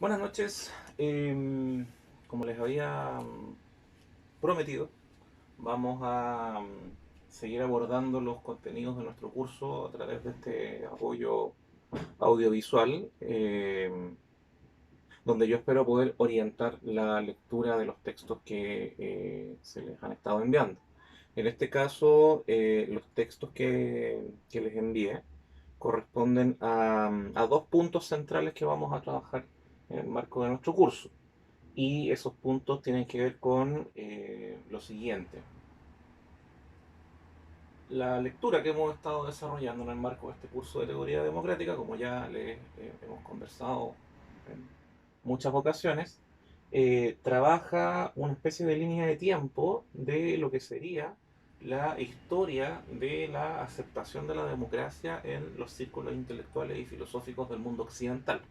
Buenas noches. Como les había prometido, vamos a seguir abordando los contenidos de nuestro curso a través de este apoyo audiovisual, donde yo espero poder orientar la lectura de los textos que se les han estado enviando. En este caso, los textos que les envié corresponden a dos puntos centrales que vamos a trabajar en el marco de nuestro curso. Y esos puntos tienen que ver con lo siguiente. La lectura que hemos estado desarrollando en el marco de este curso de teoría democrática, como ya les hemos conversado en muchas ocasiones, trabaja una especie de línea de tiempo de lo que sería la historia de la aceptación de la democracia en los círculos intelectuales y filosóficos del mundo occidental.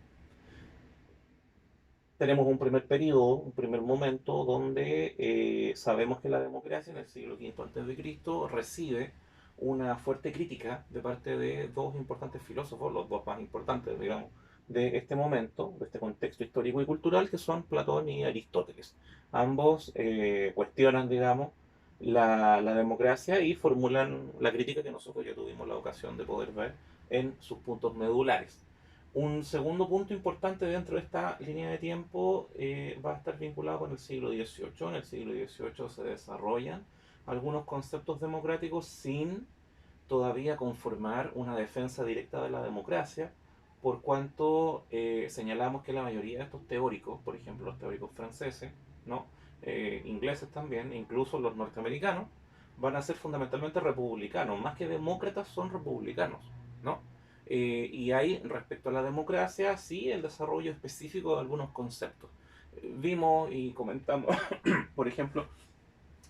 Tenemos un primer periodo, un primer momento donde sabemos que la democracia en el siglo V antes de Cristo recibe una fuerte crítica de parte de dos importantes filósofos, los dos más importantes, digamos, de este momento, de este contexto histórico y cultural, que son Platón y Aristóteles. Ambos cuestionan, digamos, la democracia y formulan la crítica que nosotros ya tuvimos la ocasión de poder ver en sus puntos medulares. Un segundo punto importante dentro de esta línea de tiempo va a estar vinculado con el siglo XVIII. En el siglo XVIII se desarrollan algunos conceptos democráticos sin todavía conformar una defensa directa de la democracia, por cuanto señalamos que la mayoría de estos teóricos, por ejemplo los teóricos franceses, ¿no? Ingleses también, incluso los norteamericanos, van a ser fundamentalmente republicanos, más que demócratas son republicanos, ¿no? Y hay, respecto a la democracia, sí el desarrollo específico de algunos conceptos. Vimos y comentamos, por ejemplo,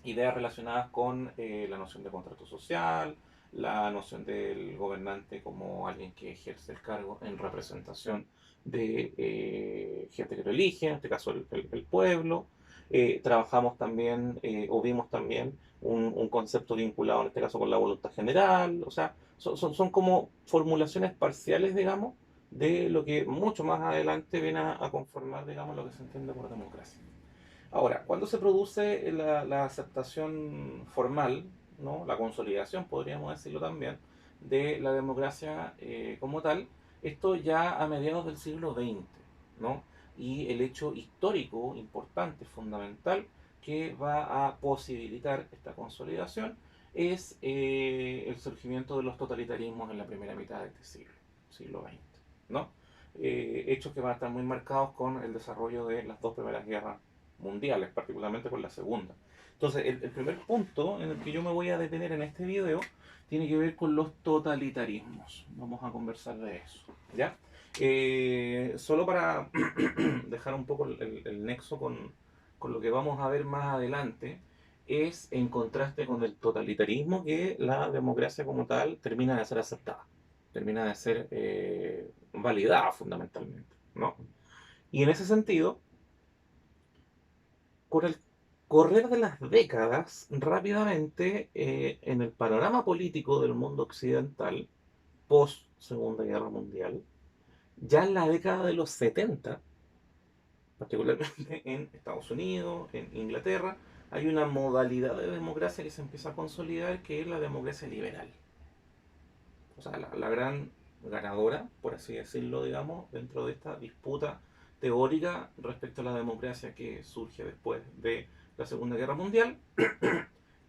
ideas relacionadas con la noción de contrato social, la noción del gobernante como alguien que ejerce el cargo en representación de gente que lo elige, en este caso el pueblo. Trabajamos también, o vimos también, un concepto vinculado en este caso con la voluntad general. O sea, son como formulaciones parciales, digamos, de lo que mucho más adelante viene a conformar, digamos, lo que se entiende por democracia. Ahora, cuando se produce la aceptación formal, ¿no? La consolidación, podríamos decirlo también, de la democracia como tal, esto ya a mediados del siglo XX, ¿no? Y el hecho histórico importante, fundamental, que va a posibilitar esta consolidación es el surgimiento de los totalitarismos en la primera mitad de este siglo XX, ¿no? Hechos que van a estar muy marcados con el desarrollo de las dos primeras guerras mundiales, particularmente con la segunda. Entonces, el primer punto en el que yo me voy a detener en este video tiene que ver con los totalitarismos. Vamos a conversar de eso, ¿ya? Solo para dejar un poco el nexo con lo que vamos a ver más adelante, es en contraste con el totalitarismo que la democracia como tal termina de ser aceptada, termina de ser validada fundamentalmente, ¿no? Y en ese sentido, con el correr de las décadas, rápidamente en el panorama político del mundo occidental, post Segunda Guerra Mundial, ya en la década de los 70, particularmente en Estados Unidos, en Inglaterra, hay una modalidad de democracia que se empieza a consolidar, que es la democracia liberal. O sea, la gran ganadora, por así decirlo, digamos, dentro de esta disputa teórica respecto a la democracia que surge después de la Segunda Guerra Mundial,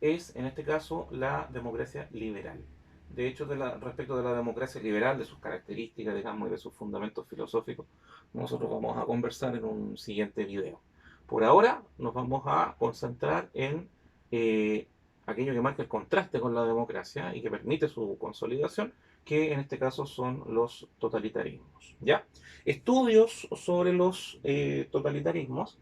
es en este caso la democracia liberal. De hecho, respecto de la democracia liberal, de sus características, digamos, y de sus fundamentos filosóficos, nosotros vamos a conversar en un siguiente video. Por ahora nos vamos a concentrar en aquello que marca el contraste con la democracia y que permite su consolidación, que en este caso son los totalitarismos. ¿Ya? Estudios sobre los totalitarismos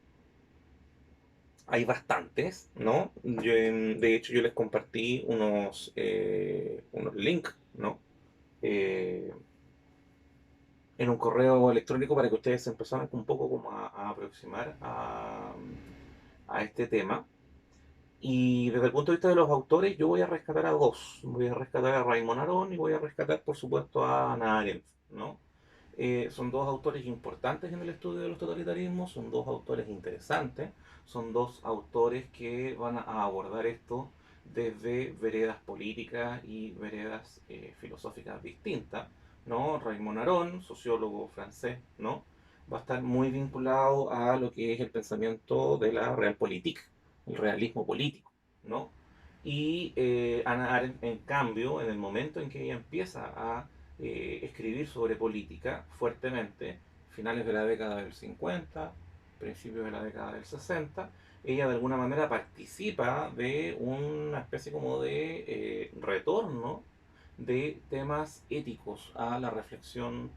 hay bastantes, ¿no? De hecho, yo les compartí unos links, ¿no? Eh, en un correo electrónico para que ustedes se empezaran un poco como a aproximar a este tema. Y desde el punto de vista de los autores, yo voy a rescatar a dos. Voy a rescatar a Raymond Aron y voy a rescatar, por supuesto, a Hannah Arendt, ¿no? son dos autores importantes en el estudio de los totalitarismos, son dos autores interesantes, son dos autores que van a abordar esto desde veredas políticas y veredas filosóficas distintas, ¿no? Raymond Aron, sociólogo francés, ¿no? Va a estar muy vinculado a lo que es el pensamiento de la realpolitik, el realismo político, ¿no? Y Hannah Arendt, en cambio, en el momento en que ella empieza a escribir sobre política fuertemente, finales de la década del 50, principios de la década del 60, ella de alguna manera participa de una especie como de retorno de temas éticos a la reflexión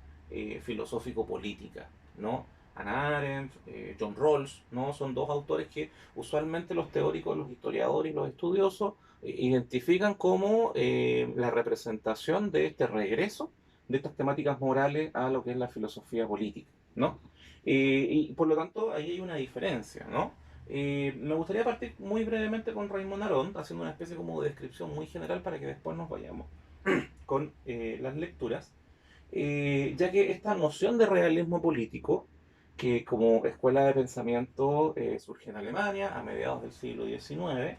filosófico-política, ¿no? Hannah Arendt, John Rawls, ¿no? Son dos autores que usualmente los teóricos, los historiadores y los estudiosos identifican como la representación de este regreso de estas temáticas morales a lo que es la filosofía política, ¿no? Y por lo tanto ahí hay una diferencia, ¿no? Me gustaría partir muy brevemente con Raymond Aron, haciendo una especie como de descripción muy general para que después nos vayamos con las lecturas, ya que esta noción de realismo político, que como escuela de pensamiento surge en Alemania a mediados del siglo XIX,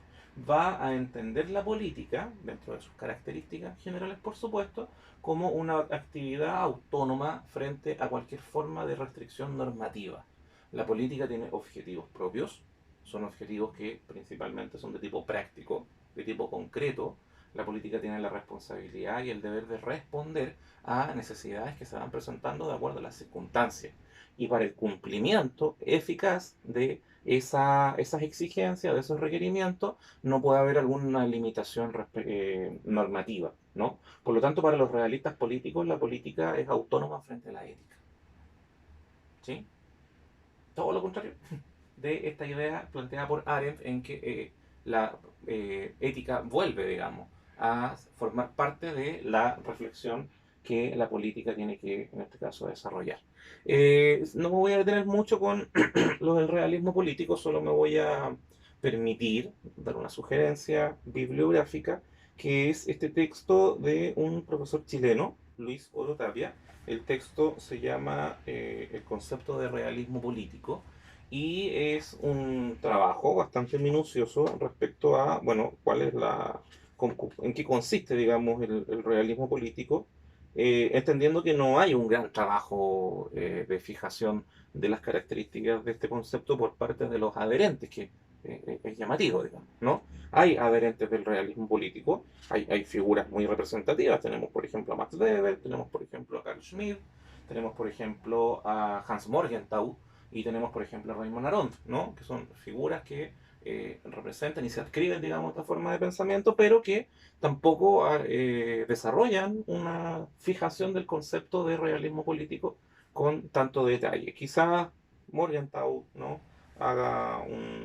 va a entender la política, dentro de sus características generales por supuesto, como una actividad autónoma frente a cualquier forma de restricción normativa. La política tiene objetivos propios, son objetivos que principalmente son de tipo práctico, de tipo concreto. La política tiene la responsabilidad y el deber de responder a necesidades que se van presentando de acuerdo a las circunstancias. Y para el cumplimiento eficaz de esas exigencias, de esos requerimientos, no puede haber alguna limitación normativa, ¿no? Por lo tanto, para los realistas políticos, la política es autónoma frente a la ética. ¿Sí? Todo lo contrario de esta idea planteada por Arendt en que la ética vuelve, digamos, a formar parte de la reflexión que la política tiene que, en este caso, desarrollar. No me voy a detener mucho con lo del realismo político, solo me voy a permitir dar una sugerencia bibliográfica, que es este texto de un profesor chileno, Luis Orotapia. El texto se llama El concepto de realismo político y es un trabajo bastante minucioso respecto a, bueno, cuál es en qué consiste, digamos, el realismo político, entendiendo que no hay un gran trabajo de fijación de las características de este concepto por parte de los adherentes, que es llamativo, digamos, ¿no? Hay adherentes del realismo político, hay figuras muy representativas, tenemos por ejemplo a Max Weber, tenemos por ejemplo a Carl Schmitt, tenemos por ejemplo a Hans Morgenthau, y tenemos, por ejemplo, a Raymond Aron, ¿no? Que son figuras que representan y se adscriben, digamos, a esta forma de pensamiento, pero que tampoco desarrollan una fijación del concepto de realismo político con tanto detalle. Quizás Morgenthau, ¿no?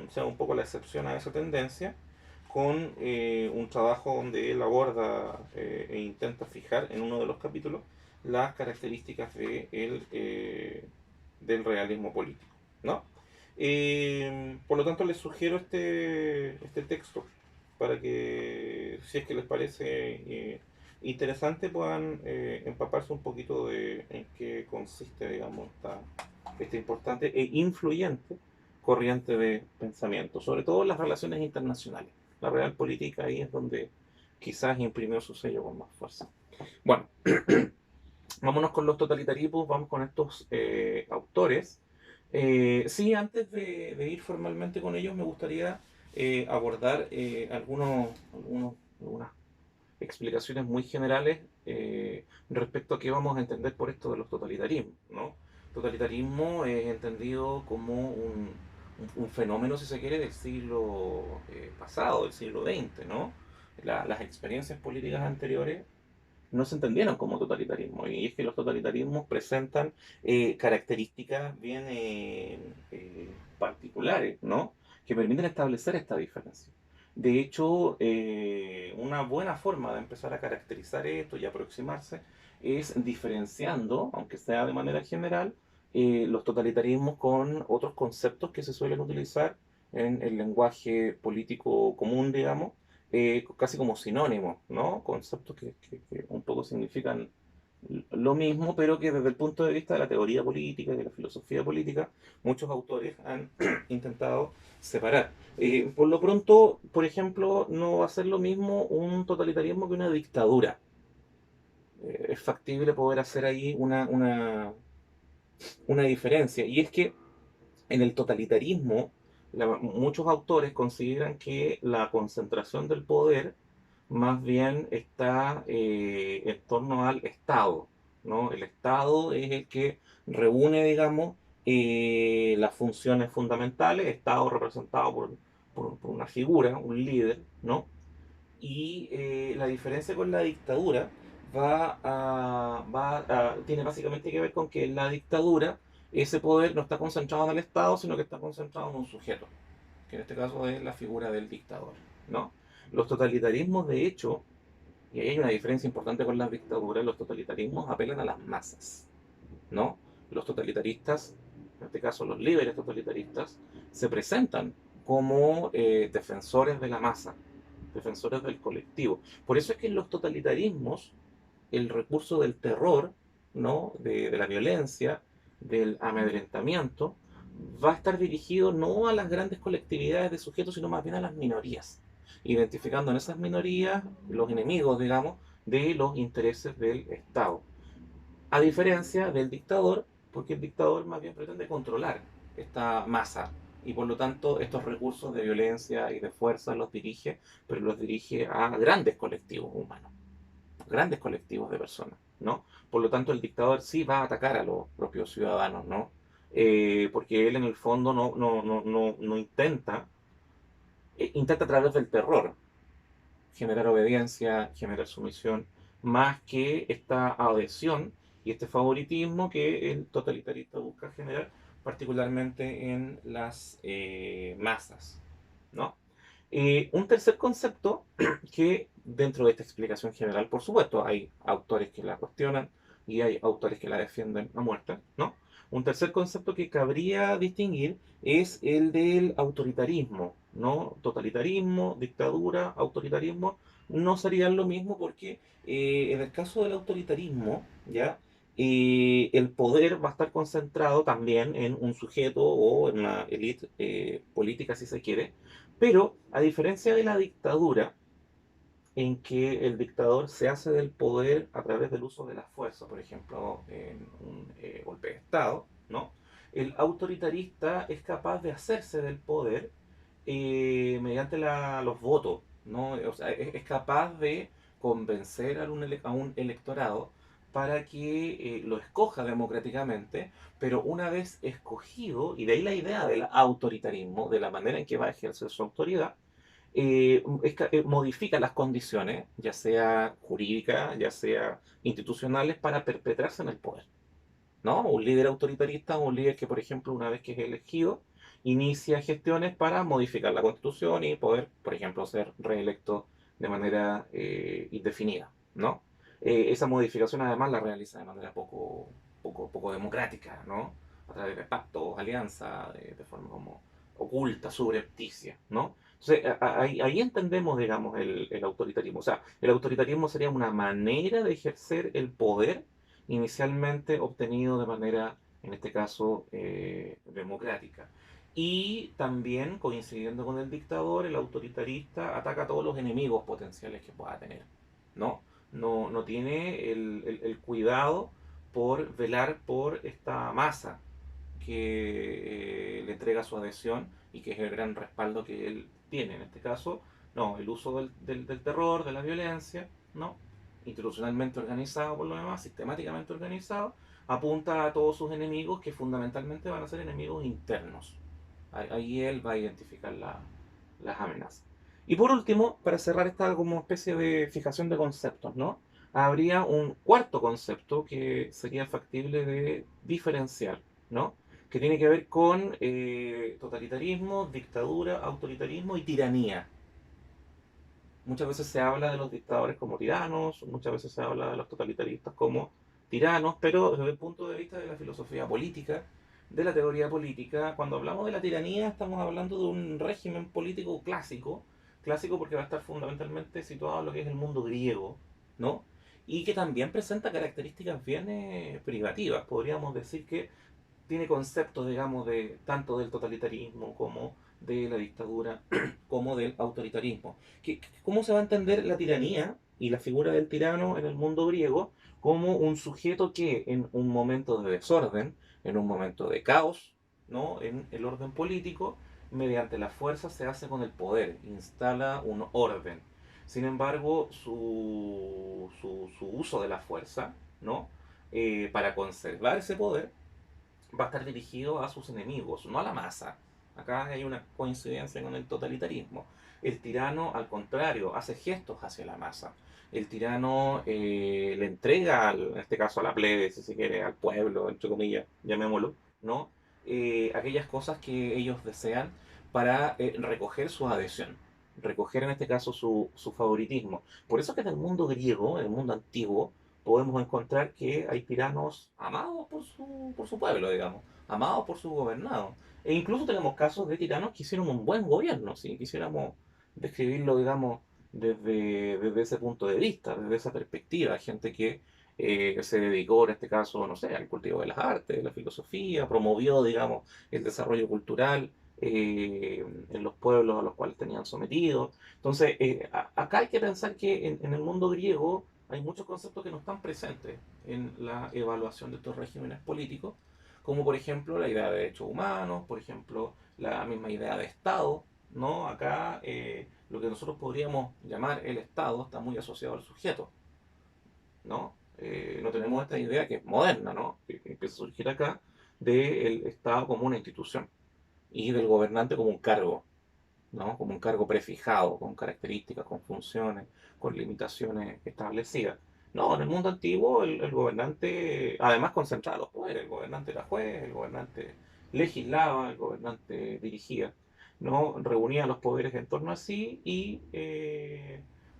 Sea un poco la excepción a esa tendencia, con un trabajo donde él aborda e intenta fijar en uno de los capítulos las características del realismo político, ¿no? Por lo tanto, les sugiero este texto para que, si es que les parece interesante, puedan empaparse un poquito de en qué consiste, digamos, esta importante e influyente corriente de pensamiento, sobre todo en las relaciones internacionales. La realpolitik ahí es donde quizás imprimió su sello con más fuerza. Bueno, vámonos con los totalitarismos, vamos con estos autores. Sí, antes de ir formalmente con ellos, me gustaría abordar algunas explicaciones muy generales respecto a qué vamos a entender por esto de los totalitarismos, ¿no? Totalitarismo es entendido como un fenómeno, si se quiere, del siglo pasado, del siglo XX, ¿no? Las experiencias políticas anteriores no se entendieron como totalitarismo. Y es que los totalitarismos presentan características bien particulares, ¿no? Que permiten establecer esta diferencia. De hecho, una buena forma de empezar a caracterizar esto y aproximarse es diferenciando, aunque sea de manera general, los totalitarismos con otros conceptos que se suelen utilizar en el lenguaje político común, digamos, casi como sinónimos, ¿no? Conceptos que un poco significan lo mismo, pero que desde el punto de vista de la teoría política y de la filosofía política, muchos autores han intentado separar. Por lo pronto, por ejemplo, no va a ser lo mismo un totalitarismo que una dictadura. Es factible poder hacer ahí una diferencia. Y es que en el totalitarismo, muchos autores consideran que la concentración del poder más bien está en torno al Estado, ¿no? El Estado es el que reúne, digamos, las funciones fundamentales, Estado representado por una figura, un líder, ¿no? Y la diferencia con la dictadura tiene básicamente que ver con que en la dictadura ese poder no está concentrado en el Estado, sino que está concentrado en un sujeto, que en este caso es la figura del dictador, ¿no? Los totalitarismos, de hecho, y ahí hay una diferencia importante con las dictaduras, los totalitarismos apelan a las masas, ¿no? Los totalitaristas, en este caso los líderes totalitaristas, se presentan como defensores de la masa, defensores del colectivo. Por eso es que en los totalitarismos el recurso del terror, ¿no? De la violencia, del amedrentamiento, va a estar dirigido no a las grandes colectividades de sujetos, sino más bien a las minorías, identificando en esas minorías los enemigos, digamos, de los intereses del Estado. A diferencia del dictador, porque el dictador más bien pretende controlar esta masa y por lo tanto estos recursos de violencia y de fuerza los dirige, pero los dirige a grandes colectivos humanos, grandes colectivos de personas, ¿no? Por lo tanto, el dictador sí va a atacar a los propios ciudadanos, ¿no? Porque él en el fondo no intenta, intenta a través del terror generar obediencia, generar sumisión, más que esta adhesión y este favoritismo que el totalitarista busca generar, particularmente en las masas, ¿no? Un tercer concepto que dentro de esta explicación general, por supuesto, hay autores que la cuestionan y hay autores que la defienden a muerte, ¿no? Un tercer concepto que cabría distinguir es el del autoritarismo, ¿no? Totalitarismo, dictadura, autoritarismo, no serían lo mismo porque en el caso del autoritarismo, ¿ya? El poder va a estar concentrado también en un sujeto o en una élite política, si se quiere, pero a diferencia de la dictadura, en que el dictador se hace del poder a través del uso de la fuerza, por ejemplo, en un golpe de Estado, ¿no? El autoritarista es capaz de hacerse del poder mediante los votos, ¿no? O sea, es capaz de convencer a un electorado para que lo escoja democráticamente, pero una vez escogido, y de ahí la idea del autoritarismo, de la manera en que va a ejercer su autoridad, modifica las condiciones, ya sea jurídicas, ya sea institucionales, para perpetrarse en el poder, ¿no? Un líder autoritarista o un líder que, por ejemplo, una vez que es elegido, inicia gestiones para modificar la constitución y poder, por ejemplo, ser reelecto de manera indefinida, ¿no? Esa modificación además la realiza de manera poco democrática, ¿no? A través de pactos, alianzas, de forma como oculta, subrepticia, ¿no? Entonces, ahí entendemos, digamos, el autoritarismo. O sea, el autoritarismo sería una manera de ejercer el poder inicialmente obtenido de manera, en este caso, democrática. Y también, coincidiendo con el dictador, el autoritarista ataca a todos los enemigos potenciales que pueda tener, ¿no? No tiene el cuidado por velar por esta masa que le entrega su adhesión y que es el gran respaldo que él tiene. En este caso, no, el uso del terror, de la violencia, ¿no? Institucionalmente organizado por lo demás, sistemáticamente organizado, apunta a todos sus enemigos que fundamentalmente van a ser enemigos internos. Ahí él va a identificar las amenazas. Y por último, para cerrar esta como especie de fijación de conceptos, ¿no? Habría un cuarto concepto que sería factible de diferenciar, ¿no? Que tiene que ver con totalitarismo, dictadura, autoritarismo y tiranía. Muchas veces se habla de los dictadores como tiranos, muchas veces se habla de los totalitaristas como tiranos, pero desde el punto de vista de la filosofía política, de la teoría política, cuando hablamos de la tiranía estamos hablando de un régimen político clásico, clásico porque va a estar fundamentalmente situado en lo que es el mundo griego, ¿no? y que también presenta características bien privativas. Podríamos decir que tiene conceptos, digamos, de tanto del totalitarismo como de la dictadura, como del autoritarismo. ¿Cómo se va a entender la tiranía y la figura del tirano en el mundo griego como un sujeto que en un momento de desorden, en un momento de caos, ¿no? En el orden político, mediante la fuerza se hace con el poder, instala un orden. Sin embargo, su uso de la fuerza, ¿no? Para conservar ese poder, va a estar dirigido a sus enemigos, no a la masa. Acá hay una coincidencia con el totalitarismo. El tirano, al contrario, hace gestos hacia la masa. El tirano le entrega, en este caso a la plebe, si se quiere, al pueblo, entre comillas, llamémoslo, ¿no? Aquellas cosas que ellos desean para recoger su adhesión, recoger en este caso su favoritismo. Por eso que en el mundo griego, en el mundo antiguo, podemos encontrar que hay tiranos amados por su pueblo, digamos, amados por su gobernado. E incluso tenemos casos de tiranos que hicieron un buen gobierno, si quisiéramos describirlo, digamos, desde ese punto de vista, desde esa perspectiva. Gente que se dedicó, en este caso, no sé, al cultivo de las artes, de la filosofía, promovió, digamos, el desarrollo cultural en los pueblos a los cuales tenían sometidos. Entonces, acá hay que pensar que en el mundo griego hay muchos conceptos que no están presentes en la evaluación de estos regímenes políticos, como por ejemplo la idea de derechos humanos, por ejemplo la misma idea de Estado, ¿no? Acá lo que nosotros podríamos llamar el Estado está muy asociado al sujeto, ¿no? No tenemos esta idea que es moderna, ¿no? Que empieza a surgir acá del Estado como una institución y del gobernante como un cargo, ¿no? Como un cargo prefijado, con características, con funciones, con limitaciones establecidas. No, en el mundo antiguo el gobernante, además concentraba los poderes, el gobernante era juez, el gobernante legislaba, el gobernante dirigía, ¿no? Reunía los poderes en torno a sí y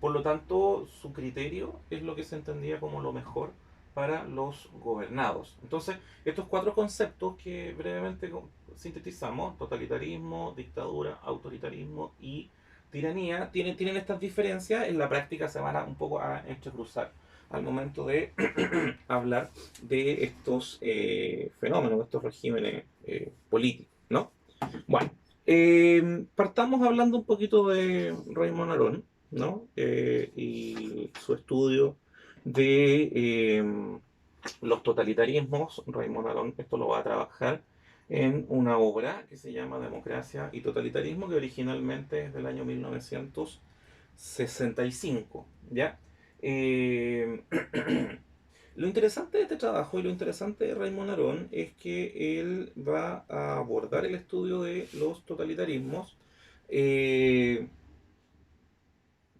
por lo tanto su criterio es lo que se entendía como lo mejor para los gobernados. Entonces, estos cuatro conceptos que brevemente sintetizamos, totalitarismo, dictadura, autoritarismo y tiranía, tienen estas diferencias, en la práctica se van a un poco a entrecruzar al momento de hablar de estos fenómenos, de estos regímenes políticos, ¿no? Bueno, partamos hablando un poquito de Raymond Aron, ¿no? Y su estudio de los totalitarismos. Raymond Aron esto lo va a trabajar en una obra que se llama Democracia y Totalitarismo, que originalmente es del año 1965, ¿ya? Eh, lo interesante de este trabajo y lo interesante de Raymond Aron es que él va a abordar el estudio de los totalitarismos eh,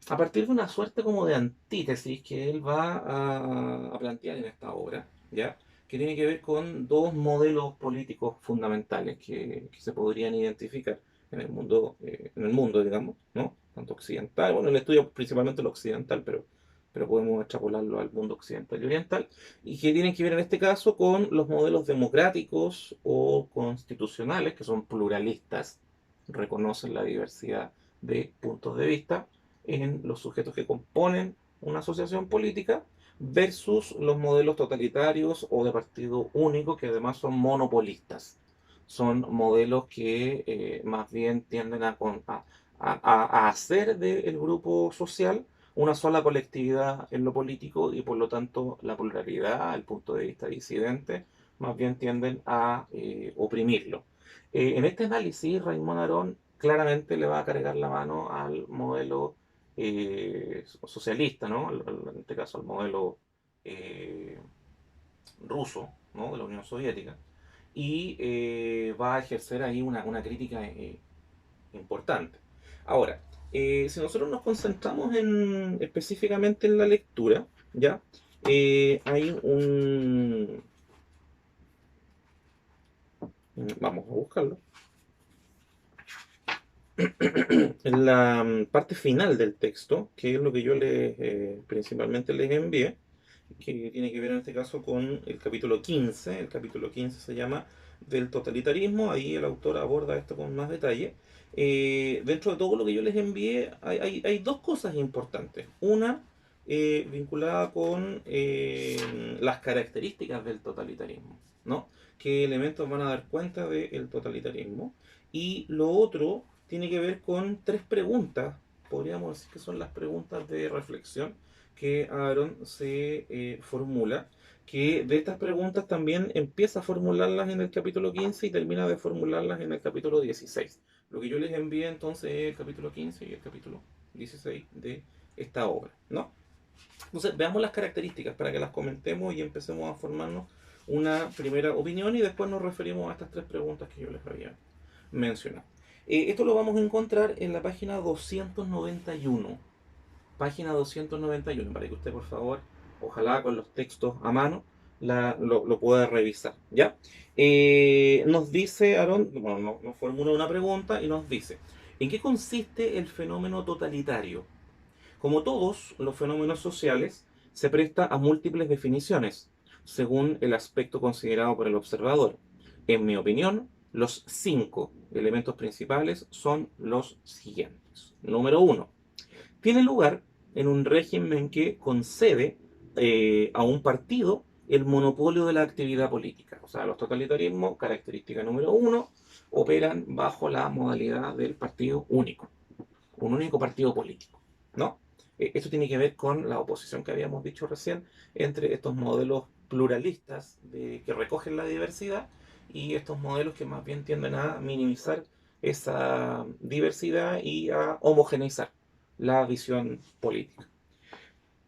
a partir de una suerte como de antítesis que él va a plantear en esta obra, ¿ya? Que tiene que ver con dos modelos políticos fundamentales que se podrían identificar en el mundo, digamos, ¿no? Tanto occidental, bueno, él estudia principalmente lo occidental, pero podemos extrapolarlo al mundo occidental y oriental, y que tienen que ver en este caso con los modelos democráticos o constitucionales, que son pluralistas, reconocen la diversidad de puntos de vista en los sujetos que componen una asociación política versus los modelos totalitarios o de partido único que además son monopolistas. Son modelos que más bien tienden a hacer del grupo social una sola colectividad en lo político y por lo tanto la pluralidad, el punto de vista disidente, más bien tienden a oprimirlo. En este análisis, Raymond Aron claramente le va a cargar la mano al modelo socialista, ¿no? En este caso al modelo eh, ruso, ¿no? De la Unión Soviética, y va a ejercer ahí una crítica importante. Ahora, si nosotros nos concentramos específicamente en la lectura, ¿ya? Hay vamos a buscarlo. En la parte final del texto, que es lo que yo principalmente les envié, que tiene que ver en este caso con el capítulo 15. El capítulo 15 se llama Del totalitarismo. Ahí el autor aborda esto con más detalle. Dentro de todo lo que yo les envié hay dos cosas importantes. Una, vinculada con las características del totalitarismo, ¿no? ¿Qué elementos van a dar cuenta del totalitarismo? Y lo otro tiene que ver con tres preguntas, podríamos decir que son las preguntas de reflexión que Aaron se formula, que de estas preguntas también empieza a formularlas en el capítulo 15 y termina de formularlas en el capítulo 16. Lo que yo les envié entonces es el capítulo 15 y el capítulo 16 de esta obra, ¿no? Entonces, veamos las características para que las comentemos y empecemos a formarnos una primera opinión y después nos referimos a estas tres preguntas que yo les había mencionado. Esto lo vamos a encontrar en la página 291. Página 291, para que usted, por favor, ojalá con los textos a mano, lo pueda revisar. ¿Ya? Nos dice, Aaron, bueno, nos formula una pregunta y nos dice, ¿en qué consiste el fenómeno totalitario? Como todos los fenómenos sociales, se presta a múltiples definiciones, según el aspecto considerado por el observador. En mi opinión, los cinco elementos principales son los siguientes. Número uno, tiene lugar en un régimen que concede a un partido el monopolio de la actividad política. O sea, los totalitarismos, característica número uno, operan bajo la modalidad del partido único, un único partido político, ¿no? Esto tiene que ver con la oposición que habíamos dicho recién entre estos modelos pluralistas que recogen la diversidad y estos modelos que más bien tienden a minimizar esa diversidad y a homogeneizar la visión política.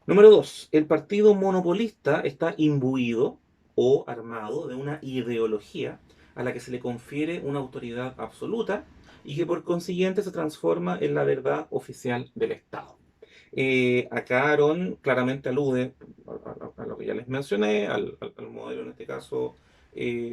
Número dos, el partido monopolista está imbuido o armado de una ideología a la que se le confiere una autoridad absoluta y que por consiguiente se transforma en la verdad oficial del Estado. Acá Aaron claramente alude a lo que ya les mencioné, al modelo en este caso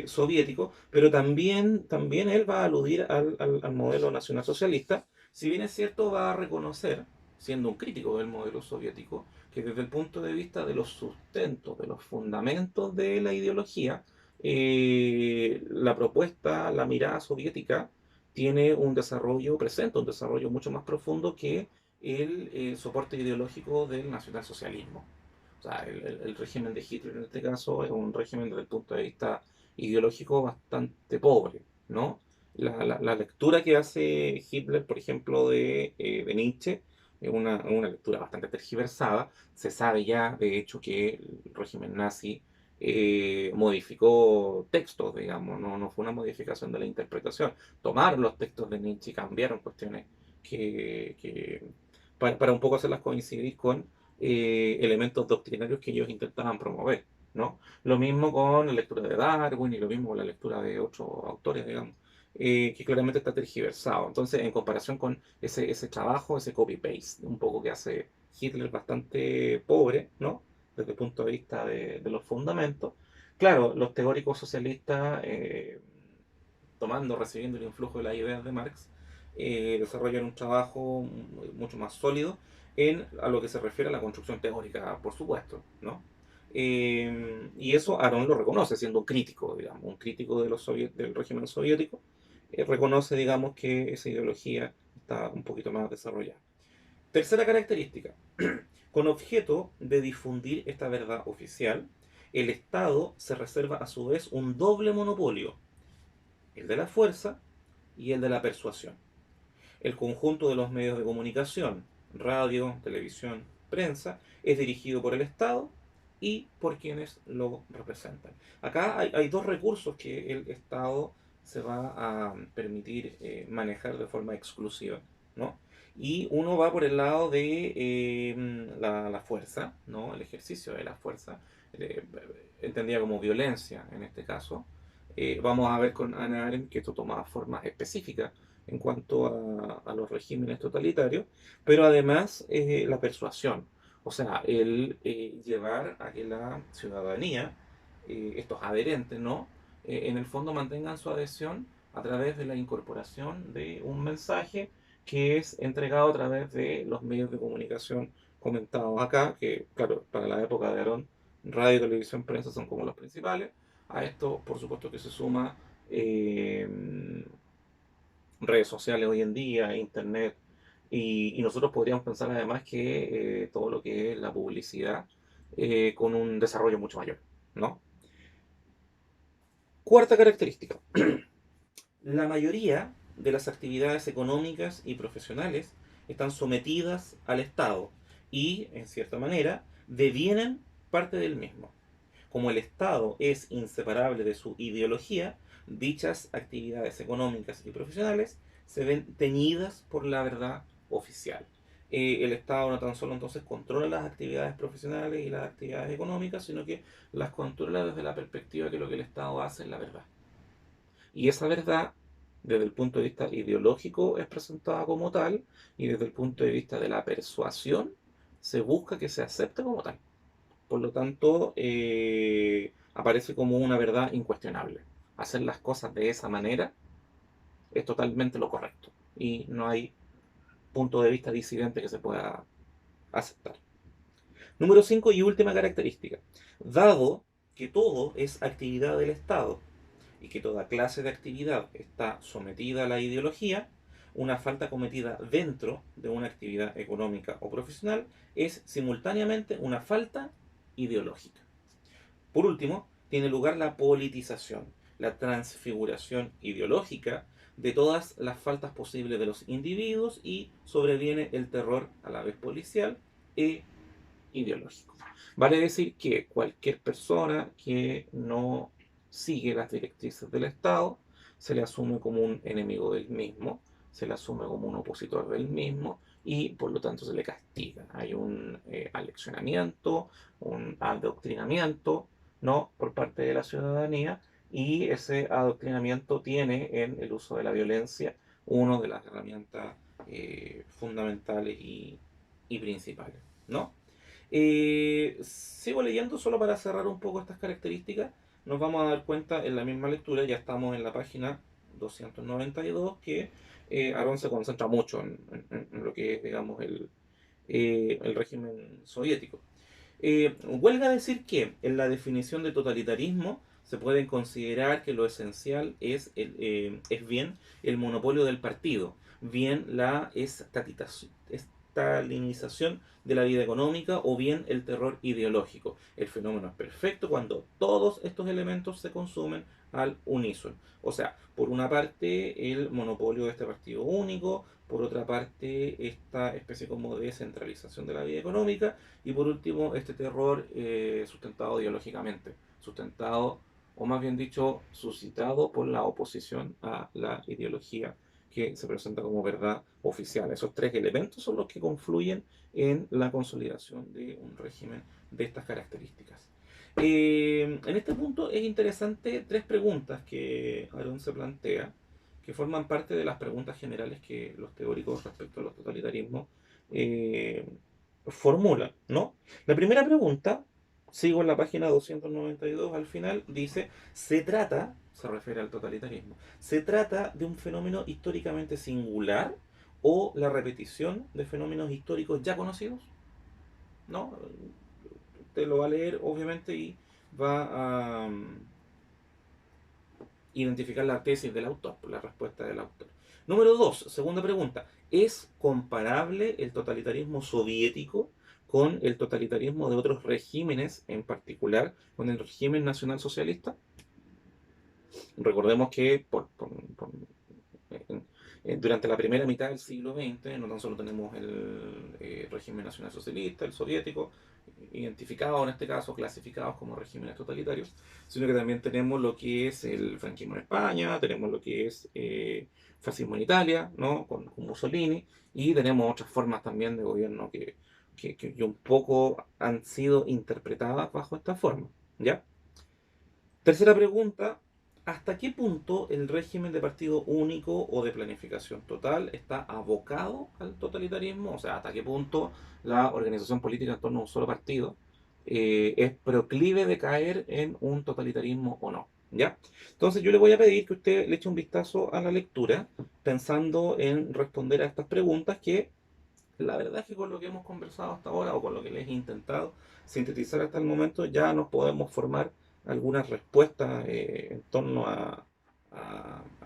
soviético, pero también él va a aludir al modelo nacionalsocialista, si bien es cierto va a reconocer, siendo un crítico del modelo soviético, que desde el punto de vista de los sustentos, de los fundamentos de la ideología, la propuesta, la mirada soviética tiene un desarrollo, presenta un desarrollo mucho más profundo que el soporte ideológico del nacionalsocialismo. O sea, el régimen de Hitler en este caso es un régimen desde el punto de vista ideológico bastante pobre, ¿no? La lectura que hace Hitler, por ejemplo, de Nietzsche, es una lectura bastante tergiversada. Se sabe ya, de hecho, que el régimen nazi modificó textos, digamos, no fue una modificación de la interpretación. Tomaron los textos de Nietzsche y cambiaron cuestiones que para un poco hacerlas coincidir con elementos doctrinarios que ellos intentaban promover, ¿no? Lo mismo con la lectura de Darwin y lo mismo con la lectura de otros autores, digamos, que claramente está tergiversado. Entonces, en comparación con ese trabajo, ese copy-paste, un poco que hace Hitler bastante pobre, ¿no? Desde el punto de vista de los fundamentos. Claro, los teóricos socialistas, tomando, recibiendo el influjo de las ideas de Marx, desarrollan un trabajo mucho más sólido a lo que se refiere a la construcción teórica, por supuesto, ¿no? Y eso Aaron lo reconoce, siendo un crítico, digamos, un crítico del régimen soviético, reconoce, digamos, que esa ideología está un poquito más desarrollada. Tercera característica, con objeto de difundir esta verdad oficial, el Estado se reserva a su vez un doble monopolio, el de la fuerza y el de la persuasión. El conjunto de los medios de comunicación, radio, televisión, prensa, es dirigido por el Estado y por quienes lo representan. Acá hay dos recursos que el Estado se va a permitir manejar de forma exclusiva, ¿no? Y uno va por el lado de la fuerza, ¿no? El ejercicio de la fuerza, eh, entendida como violencia en este caso. Vamos a ver con Hannah Arendt que esto toma formas específicas en cuanto a los regímenes totalitarios, pero además la persuasión, o sea, el llevar a que la ciudadanía, estos adherentes, ¿no? En el fondo mantengan su adhesión a través de la incorporación de un mensaje que es entregado a través de los medios de comunicación comentados acá, que claro, para la época de Aarón, radio, televisión, prensa son como los principales. A esto, por supuesto, que se suma redes sociales hoy en día, internet, Y nosotros podríamos pensar además que todo lo que es la publicidad con un desarrollo mucho mayor, ¿no? Cuarta característica. La mayoría de las actividades económicas y profesionales están sometidas al Estado y, en cierta manera, devienen parte del mismo. Como el Estado es inseparable de su ideología, dichas actividades económicas y profesionales se ven teñidas por la verdad oficial. El Estado no tan solo entonces controla las actividades profesionales y las actividades económicas, sino que las controla desde la perspectiva que lo que el Estado hace es la verdad. Y esa verdad, desde el punto de vista ideológico, es presentada como tal, y desde el punto de vista de la persuasión, se busca que se acepte como tal. Por lo tanto, aparece como una verdad incuestionable. Hacer las cosas de esa manera es totalmente lo correcto. Y no hay punto de vista disidente que se pueda aceptar. Número 5 y última característica. Dado que todo es actividad del Estado y que toda clase de actividad está sometida a la ideología, una falta cometida dentro de una actividad económica o profesional es simultáneamente una falta ideológica. Por último, tiene lugar la politización, la transfiguración ideológica de todas las faltas posibles de los individuos y sobreviene el terror a la vez policial e ideológico. Vale decir que cualquier persona que no sigue las directrices del Estado se le asume como un enemigo del mismo, se le asume como un opositor del mismo y por lo tanto se le castiga. Hay un aleccionamiento, un adoctrinamiento, ¿no? Por parte de la ciudadanía y ese adoctrinamiento tiene en el uso de la violencia una de las herramientas fundamentales y principales, ¿no? Sigo leyendo solo para cerrar un poco estas características. Nos vamos a dar cuenta en la misma lectura, ya estamos en la página 292, que Aaron se concentra mucho en lo que es, digamos, el régimen soviético. Huelga decir que en la definición de totalitarismo se puede considerar que lo esencial es bien el monopolio del partido, bien la estalinización de la vida económica o bien el terror ideológico. El fenómeno es perfecto cuando todos estos elementos se consumen al unísono. O sea, por una parte el monopolio de este partido único, por otra parte esta especie como de centralización de la vida económica y por último este terror sustentado ideológicamente, sustentado o más bien dicho suscitado por la oposición a la ideología que se presenta como verdad oficial. Esos tres elementos son los que confluyen en la consolidación de un régimen de estas características. En este punto es interesante tres preguntas que Aaron se plantea, que forman parte de las preguntas generales que los teóricos respecto a los totalitarismos eh, formulan, ¿no? La primera pregunta, sigo en la página 292 al final, dice, se refiere al totalitarismo, ¿se trata de un fenómeno históricamente singular o la repetición de fenómenos históricos ya conocidos? ¿No? Te lo va a leer obviamente y va a identificar la tesis del autor, la respuesta del autor. Número 2, segunda pregunta. ¿Es comparable el totalitarismo soviético con el totalitarismo de otros regímenes, en particular con el régimen nacional socialista? Recordemos que durante la primera mitad del siglo XX no tan solo tenemos el régimen nacional socialista, el soviético, identificados en este caso, clasificados como regímenes totalitarios, sino que también tenemos lo que es el franquismo en España, tenemos lo que es fascismo en Italia, ¿no? Con Mussolini, y tenemos otras formas también de gobierno que un poco han sido interpretadas bajo esta forma, ¿ya? Tercera pregunta, ¿hasta qué punto el régimen de partido único o de planificación total está abocado al totalitarismo? O sea, ¿hasta qué punto la organización política en torno a un solo partido es proclive de caer en un totalitarismo o no? ¿Ya? Entonces yo le voy a pedir que usted le eche un vistazo a la lectura pensando en responder a estas preguntas que la verdad es que con lo que hemos conversado hasta ahora o con lo que les he intentado sintetizar hasta el momento ya nos podemos formar algunas respuestas en torno a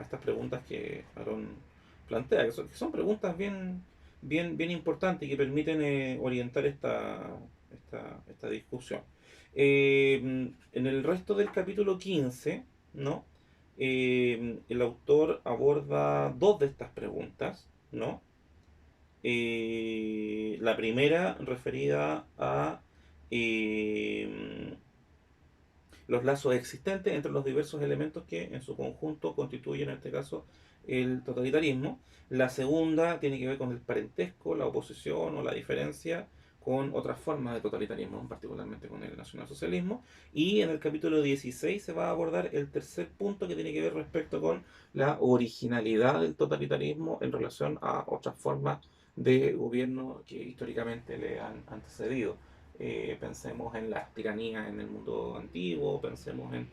estas preguntas que Aaron plantea, que son preguntas bien, bien importantes y que permiten orientar esta discusión. En el resto del capítulo 15, ¿no? El autor aborda dos de estas preguntas, ¿no? La primera referida a eh, los lazos existentes entre los diversos elementos que en su conjunto constituyen, en este caso, el totalitarismo. La segunda tiene que ver con el parentesco, la oposición o la diferencia con otras formas de totalitarismo, particularmente con el nacionalsocialismo. Y en el capítulo 16 se va a abordar el tercer punto que tiene que ver respecto con la originalidad del totalitarismo en relación a otras formas de gobierno que históricamente le han antecedido. Pensemos en las tiranías en el mundo antiguo, pensemos en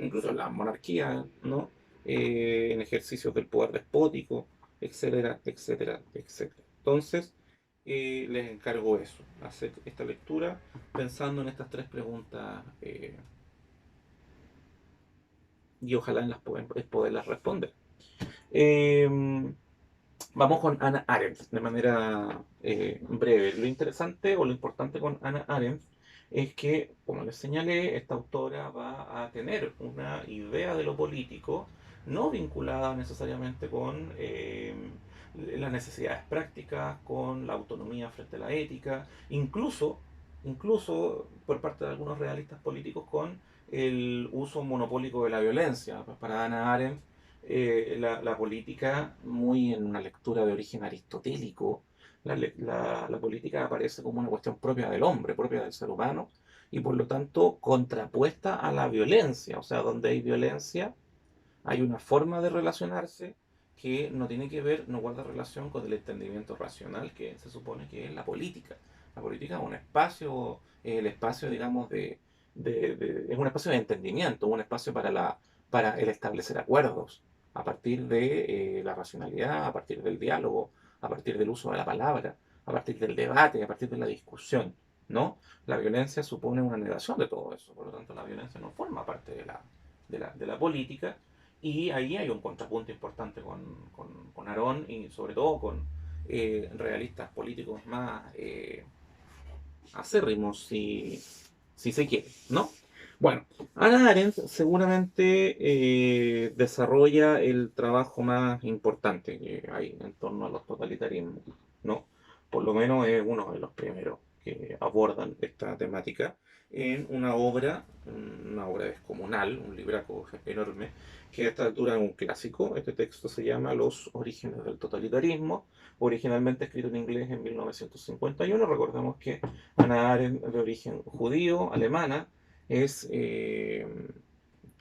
incluso en las monarquías, ¿no? En ejercicios del poder despótico, etcétera, etcétera, etcétera. Entonces, les encargo eso, hacer esta lectura pensando en estas tres preguntas y ojalá en las poderlas responder. Eh, Vamos con Hannah Arendt de manera breve. Lo interesante o lo importante con Hannah Arendt es que, como les señalé, esta autora va a tener una idea de lo político no vinculada necesariamente con las necesidades prácticas, con la autonomía frente a la ética, incluso por parte de algunos realistas políticos con el uso monopólico de la violencia. Pues para Hannah Arendt la política, muy en una lectura de origen aristotélico, la política aparece como una cuestión propia del hombre, propia del ser humano, y por lo tanto contrapuesta a la violencia. O sea, donde hay violencia, hay una forma de relacionarse que no tiene que ver, no guarda relación con el entendimiento racional que se supone que es la política. La política es un espacio, el espacio, digamos, es un espacio de entendimiento, un espacio para el establecer acuerdos a partir de la racionalidad, a partir del diálogo, a partir del uso de la palabra, a partir del debate, a partir de la discusión, ¿no? La violencia supone una negación de todo eso, por lo tanto la violencia no forma parte de la política y ahí hay un contrapunto importante con Aron y sobre todo con realistas políticos más acérrimos, si se quiere, ¿no? Bueno, Hannah Arendt seguramente desarrolla el trabajo más importante que hay en torno a los totalitarismos, ¿no? Por lo menos es uno de los primeros que abordan esta temática en una obra descomunal, un libraco enorme, que a esta altura es un clásico. Este texto se llama Los orígenes del totalitarismo, originalmente escrito en inglés en 1951. Recordemos que Hannah Arendt, de origen judío, alemana, es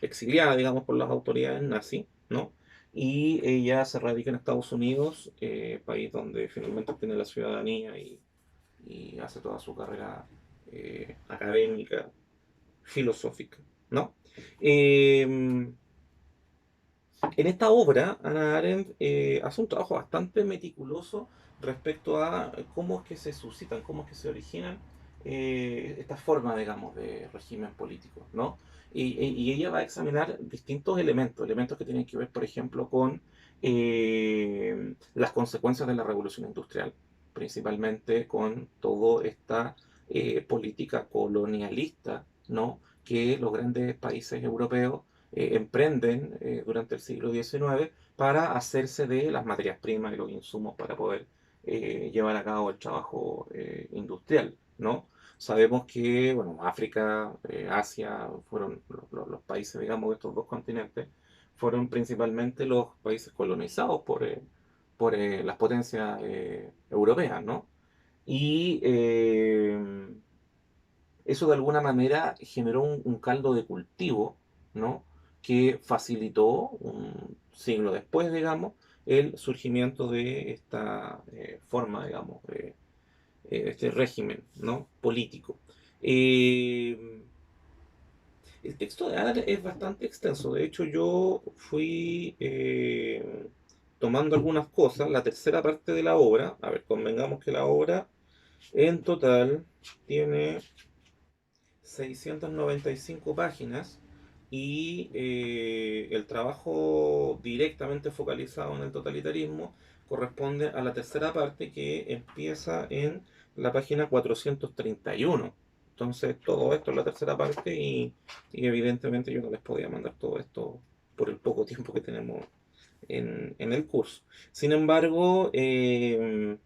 exiliada, digamos, por las autoridades nazis, ¿no? Y ella se radica en Estados Unidos, país donde finalmente obtiene la ciudadanía y hace toda su carrera académica, filosófica, ¿no? En esta obra, Hannah Arendt hace un trabajo bastante meticuloso respecto a cómo es que se suscitan, cómo es que se originan estas formas, digamos, de régimen político, ¿no? Y ella va a examinar distintos elementos que tienen que ver, por ejemplo, con las consecuencias de la revolución industrial, principalmente con toda esta política colonialista, ¿no? Que los grandes países europeos emprenden durante el siglo XIX para hacerse de las materias primas y los insumos para poder llevar a cabo el trabajo industrial, ¿no? Sabemos que, bueno, África, Asia, fueron los países, digamos, de estos dos continentes, fueron principalmente los países colonizados por las potencias europeas, ¿no? Y eso de alguna manera generó un caldo de cultivo, ¿no? Que facilitó, un siglo después, digamos, el surgimiento de esta forma, digamos, de este régimen, ¿no? Político. Eh, el texto de Adler es bastante extenso. De hecho, yo fui tomando algunas cosas. La tercera parte de la obra, a ver, convengamos que la obra en total tiene 695 páginas, y el trabajo directamente focalizado en el totalitarismo corresponde a la tercera parte que empieza en la página 431. Entonces, todo esto es la tercera parte y evidentemente yo no les podía mandar todo esto por el poco tiempo que tenemos en el curso. Sin embargo, de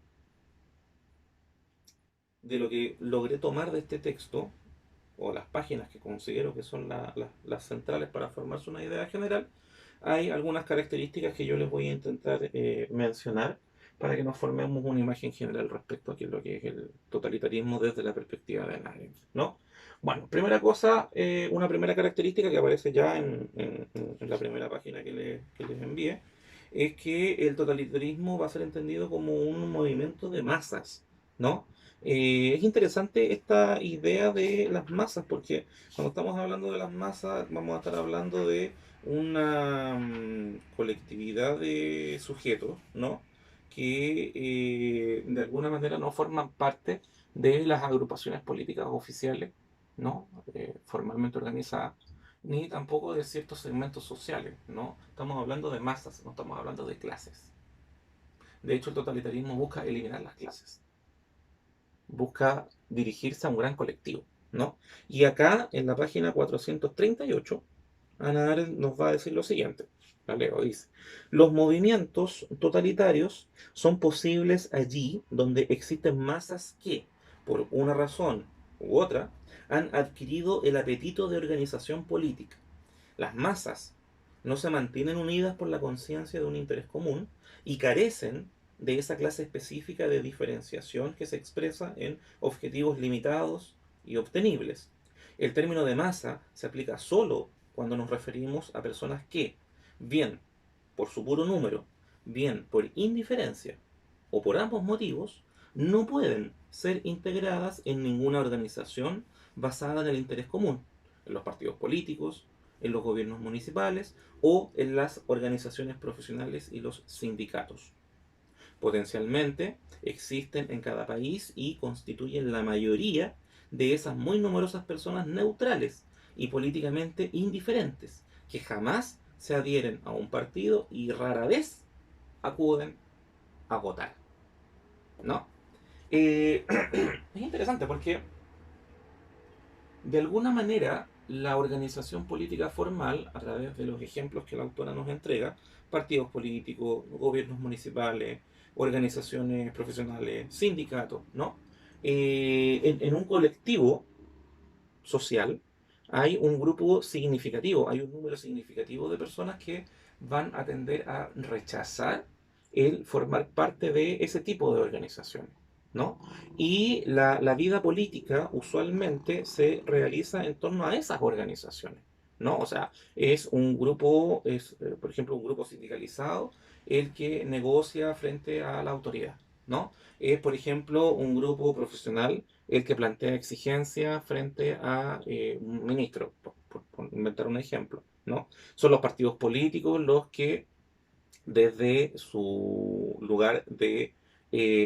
lo que logré tomar de este texto, o las páginas que considero que son las centrales para formarse una idea general, hay algunas características que yo les voy a intentar mencionar para que nos formemos una imagen general respecto a qué es lo que es el totalitarismo desde la perspectiva de Arendt, ¿no? Bueno, primera cosa, una primera característica que aparece ya en la primera página que les envié, es que el totalitarismo va a ser entendido como un movimiento de masas, ¿no? Es interesante esta idea de las masas, porque cuando estamos hablando de las masas, vamos a estar hablando de una colectividad de sujetos, ¿no? Que de alguna manera no forman parte de las agrupaciones políticas oficiales, ¿no? Formalmente organizadas, ni tampoco de ciertos segmentos sociales, ¿no? Estamos hablando de masas, no estamos hablando de clases. De hecho, el totalitarismo busca eliminar las clases, busca dirigirse a un gran colectivo, ¿no? Y acá, en la página 438, Hannah Arendt nos va a decir lo siguiente. La leo, dice: los movimientos totalitarios son posibles allí donde existen masas que, por una razón u otra, han adquirido el apetito de organización política. Las masas no se mantienen unidas por la conciencia de un interés común y carecen de esa clase específica de diferenciación que se expresa en objetivos limitados y obtenibles. El término de masa se aplica solo cuando nos referimos a personas que, bien por su puro número, bien por indiferencia o por ambos motivos, no pueden ser integradas en ninguna organización basada en el interés común, en los partidos políticos, en los gobiernos municipales o en las organizaciones profesionales y los sindicatos. Potencialmente existen en cada país y constituyen la mayoría de esas muy numerosas personas neutrales y políticamente indiferentes, que jamás se adhieren a un partido y rara vez acuden a votar, ¿no? Es interesante porque de alguna manera la organización política formal, a través de los ejemplos que la autora nos entrega, partidos políticos, gobiernos municipales, organizaciones profesionales, sindicatos, ¿no? En un colectivo social hay un grupo significativo, hay un número significativo de personas que van a tender a rechazar el formar parte de ese tipo de organizaciones, ¿no? Y la vida política usualmente se realiza en torno a esas organizaciones, ¿no? O sea, es un grupo, por ejemplo, un grupo sindicalizado el que negocia frente a la autoridad, ¿no? Es, por ejemplo, un grupo profesional el que plantea exigencias frente a un ministro, por inventar un ejemplo, ¿no? Son los partidos políticos los que desde su lugar de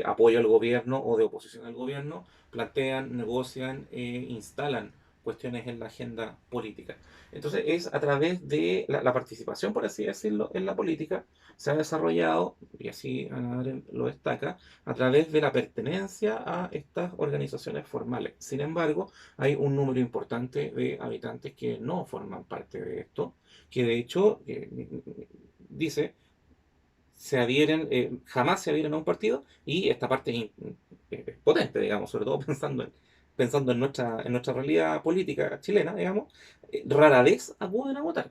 apoyo al gobierno o de oposición al gobierno, plantean, negocian, instalan cuestiones en la agenda política. Entonces es a través de la participación, por así decirlo, en la política, se ha desarrollado, y así Ana Arendt lo destaca, a través de la pertenencia a estas organizaciones formales. Sin embargo, hay un número importante de habitantes que no forman parte de esto, que de hecho dice se adhieren, jamás se adhieren a un partido y esta parte es potente, digamos, sobre todo pensando en nuestra realidad política chilena, digamos, rara vez acuden a votar.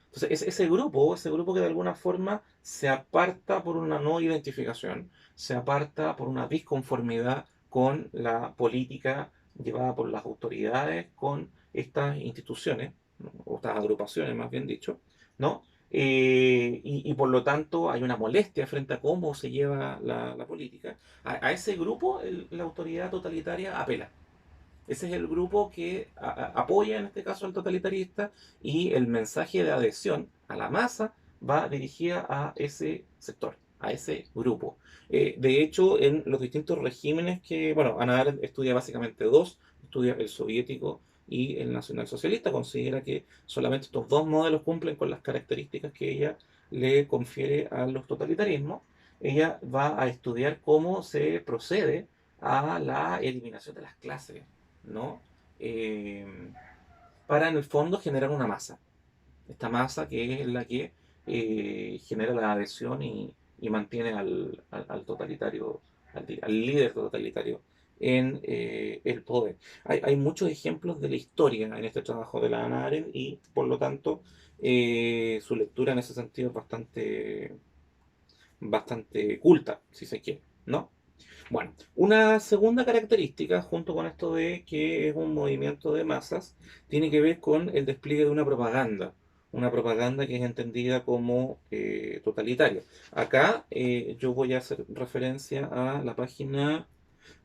Entonces, ese grupo que de alguna forma se aparta por una no identificación, se aparta por una disconformidad con la política llevada por las autoridades, con estas instituciones, ¿no? O estas agrupaciones, más bien dicho, ¿no? Y por lo tanto hay una molestia frente a cómo se lleva la política. A ese grupo la autoridad totalitaria apela. Ese es el grupo que apoya en este caso al totalitarista y el mensaje de adhesión a la masa va dirigida a ese sector, a ese grupo. De hecho, en los distintos regímenes que, bueno, Ana Arendt estudia básicamente dos, estudia el soviético y el nacionalsocialista considera que solamente estos dos modelos cumplen con las características que ella le confiere a los totalitarismos. Ella va a estudiar cómo se procede a la eliminación de las clases, ¿no? Eh, para en el fondo generar una masa. Esta masa que es la que genera la adhesión y mantiene al totalitario, al líder totalitario en el poder. Hay muchos ejemplos de la historia en este trabajo de la Hannah Arendt y por lo tanto su lectura en ese sentido es bastante culta, si se quiere, ¿no? Bueno, una segunda característica, junto con esto de que es un movimiento de masas, tiene que ver con el despliegue de una propaganda que es entendida como totalitaria. Acá yo voy a hacer referencia a la página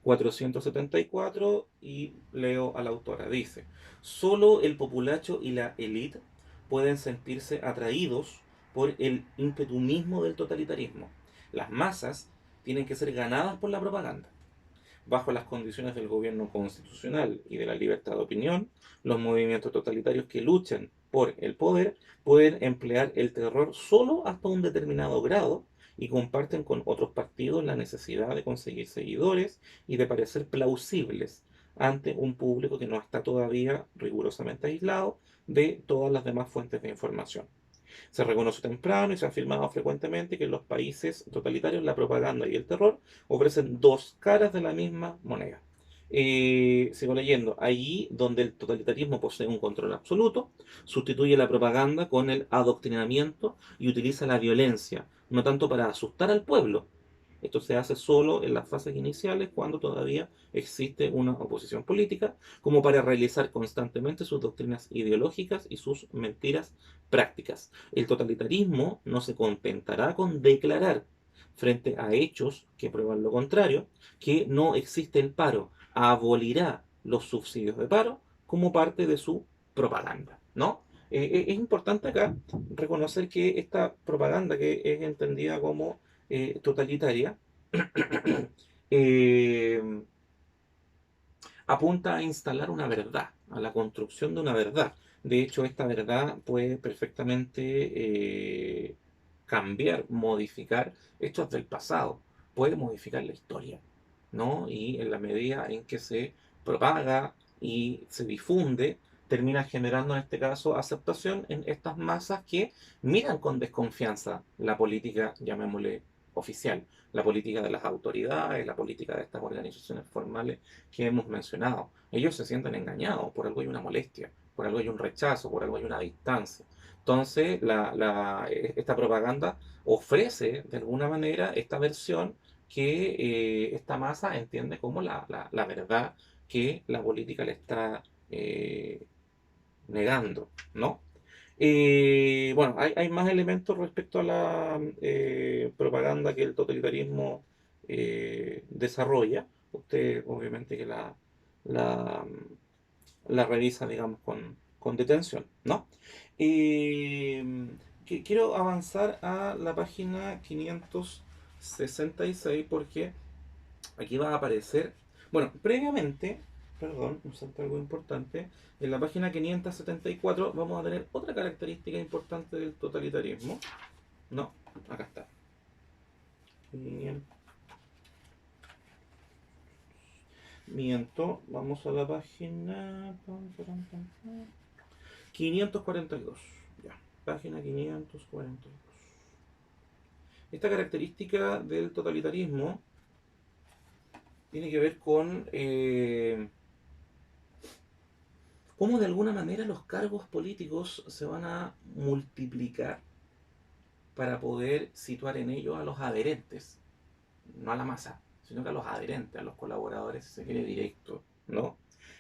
474 y leo a la autora. Dice, solo el populacho y la élite pueden sentirse atraídos por el ímpetu mismo del totalitarismo. Las masas tienen que ser ganadas por la propaganda. Bajo las condiciones del gobierno constitucional y de la libertad de opinión, los movimientos totalitarios que luchan por el poder pueden emplear el terror solo hasta un determinado grado y comparten con otros partidos la necesidad de conseguir seguidores y de parecer plausibles ante un público que no está todavía rigurosamente aislado de todas las demás fuentes de información. Se reconoce temprano y se ha afirmado frecuentemente que en los países totalitarios la propaganda y el terror ofrecen dos caras de la misma moneda. Sigo leyendo. Allí donde el totalitarismo posee un control absoluto, sustituye la propaganda con el adoctrinamiento y utiliza la violencia, no tanto para asustar al pueblo. Esto se hace solo en las fases iniciales cuando todavía existe una oposición política, como para realizar constantemente sus doctrinas ideológicas y sus mentiras prácticas. El totalitarismo no se contentará con declarar, frente a hechos que prueban lo contrario, que no existe el paro. Abolirá los subsidios de paro como parte de su propaganda, ¿no? Es importante acá reconocer que esta propaganda que es entendida como totalitaria eh, apunta a instalar una verdad, a la construcción de una verdad. De hecho, esta verdad puede perfectamente cambiar, modificar hechos del pasado, puede modificar la historia, ¿no? Y en la medida en que se propaga y se difunde, termina generando en este caso aceptación en estas masas que miran con desconfianza la política, llamémosle oficial, la política de las autoridades, la política de estas organizaciones formales que hemos mencionado. Ellos se sienten engañados, por algo hay una molestia, por algo hay un rechazo, por algo hay una distancia. Entonces, esta propaganda ofrece de alguna manera esta versión que esta masa entiende como la verdad que la política le está negando, ¿no? Bueno, hay más elementos respecto a la propaganda que el totalitarismo desarrolla. Usted obviamente que la, la revisa, digamos, con detención, ¿no? Quiero avanzar a la página 566 porque aquí va a aparecer, bueno, previamente, perdón, me salta algo importante, en la página 574 vamos a tener otra característica importante del totalitarismo. No, acá está. Miento, vamos a la página 542. Ya, página 542. Esta característica del totalitarismo tiene que ver con cómo de alguna manera los cargos políticos se van a multiplicar para poder situar en ellos a los adherentes, no a la masa, sino que a los adherentes, a los colaboradores, si se quiere, directo, ¿no?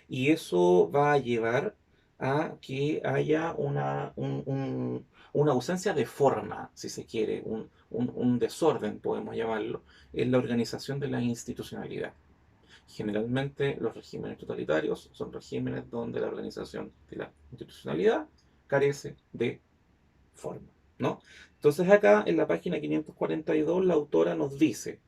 Y eso va a llevar a que haya una ausencia de forma, si se quiere, un desorden, podemos llamarlo, en la organización de la institucionalidad. Generalmente los regímenes totalitarios son regímenes donde la organización de la institucionalidad carece de forma, ¿no? Entonces acá en la página 542 la autora nos dice,